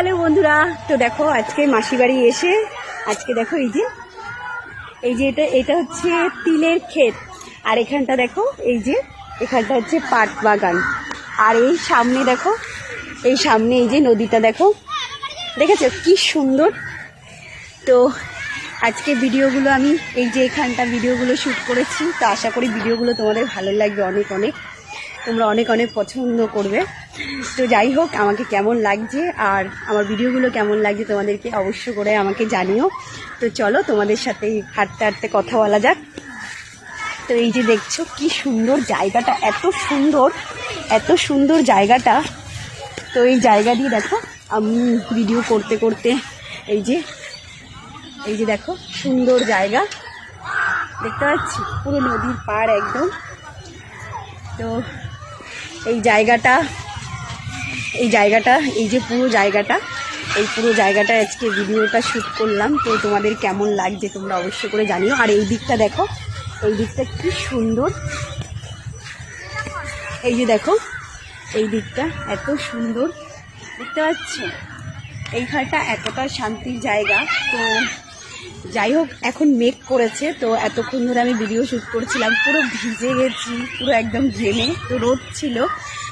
Hello বন্ধুরা, তো দেখো আজকে মাসি বাড়ি এসে আজকে দেখো এই যে এটা হচ্ছে তিলের ক্ষেত। আর এখানটা দেখো এখানটা হচ্ছে পাট বাগান। আর এই সামনে দেখো, এই সামনে এই যে নদীটা দেখো, দেখেছো কি সুন্দর। তো আজকে ভিডিওগুলো আমি এই যে এখানটা ভিডিওগুলো শ্যুট করেছি, তো আশা করি ভিডিওগুলো তোমাদের ভালো লাগবে, অনেক তোমরা অনেক পছন্দ করবে। তো যাই হোক, আমাকে কেমন লাগছে আর আমার ভিডিওগুলো কেমন লাগছে তোমাদেরকে অবশ্য করে আমাকে জানিও। তো চলো তোমাদের সাথে হাঁটতে হাঁটতে কথা বলা যাক। তো এই যে দেখছো কি সুন্দর জায়গাটা, এত সুন্দর জায়গাটা। তো এই জায়গা দিয়ে দেখো আমি ভিডিও করতে করতে এই যে দেখো সুন্দর জায়গা দেখতে পাচ্ছি, পুরো নদীর পাড় একদম। তো এই জায়গাটা এই যে পুরো জায়গাটা আজকে ভিডিওটা শ্যুট করলাম। তো তোমাদের কেমন লাগছে তোমরা অবশ্যই করে জানিও। আর এই দিকটা দেখো, এই দিকটা কি সুন্দর, এই যে দেখো এই দিকটা এত সুন্দর দেখতে পাচ্ছ। এইখানটা এতটা শান্তির জায়গা। তো যাই হোক, এখন মেঘ করেছে, তো এতক্ষণ ধরে আমি ভিডিও শ্যুট করছিলাম, পুরো ভিজে গেছি, পুরো একদম ঘেমে। তো রোদ ছিল,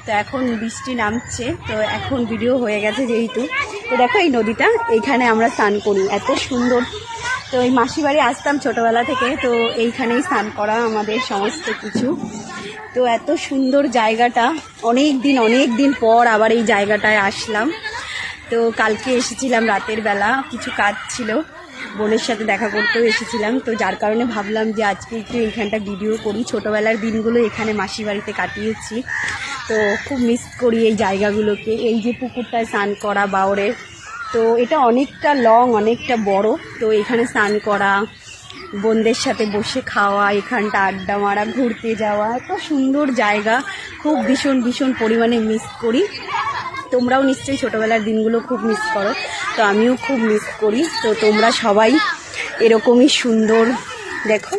তো এখন বৃষ্টি নামছে, তো এখন ভিডিও হয়ে গেছে যেহেতু। তো দেখো এই নদীটা, এইখানে আমরা স্নান করি, এত সুন্দর। তো এই মাসি বাড়ি আসতাম ছোটোবেলা থেকে, তো এইখানেই স্নান করা আমাদের সমস্ত কিছু। তো এত সুন্দর জায়গাটা, অনেক দিন পর আবার এই জায়গাটায় আসলাম। তো কালকে এসেছিলাম রাতের বেলা, কিছু কাজ ছিল, বোনের সাথে দেখা করতেও এসেছিলাম। তো যার কারণে ভাবলাম যে আজকে একটু এইখানটা ভিডিও করি। ছোটোবেলার দিনগুলো এখানে মাসি বাড়িতে কাটিয়েছি, তো খুব মিস করি এই জায়গাগুলোকে। এই যে পুকুরটায় স্নান করা বাওরে, তো এটা অনেকটা লং, অনেকটা বড়। তো এখানে স্নান করা, বোনদের সাথে বসে খাওয়া, এখানটা আড্ডা মারা, ঘুরতে যাওয়া, এত সুন্দর জায়গা, খুব ভীষণ পরিমাণে মিস করি। তোমরাও নিশ্চয়ই ছোটোবেলার দিনগুলো খুব মিস করো, তো আমিও খুব মিস করি। তো তোমরা সবাই এরকমই সুন্দর, দেখো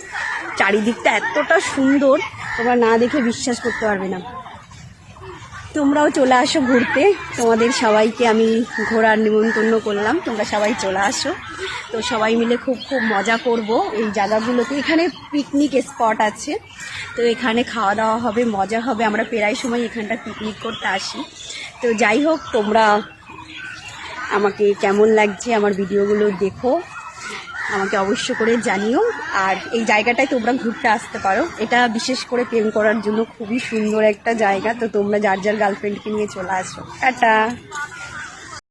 চারিদিকটা এতটা সুন্দর, তোমরা না দেখে বিশ্বাস করতে পারবে না। তোমরাও চলে আসো ঘুরতে, তোমাদের সবাইকে আমি ঘোরার নিমন্ত্রণ করলাম, তোমরা সবাই চলে আসো। তো সবাই মিলে খুব মজা করব এই জায়গাগুলোতে। এখানে পিকনিক স্পট আছে, তো এখানে খাওয়া দাওয়া হবে, মজা হবে। আমরা প্রায় সময় এখানটা পিকনিক করতে আসি। তো যাই হোক, তোমরা আমাকে কেমন লাগছে আমার ভিডিওগুলো দেখো, আমাকে অবশ্য করে জানিও। আর এই জায়গাটায় তোমরা ঘুরতে আসতে পারো, এটা বিশেষ করে প্রেম করার জন্য খুবই সুন্দর একটা জায়গা। তো তোমরা যার গার্লফ্রেন্ডকে নিয়ে চলে আসো। টাটা।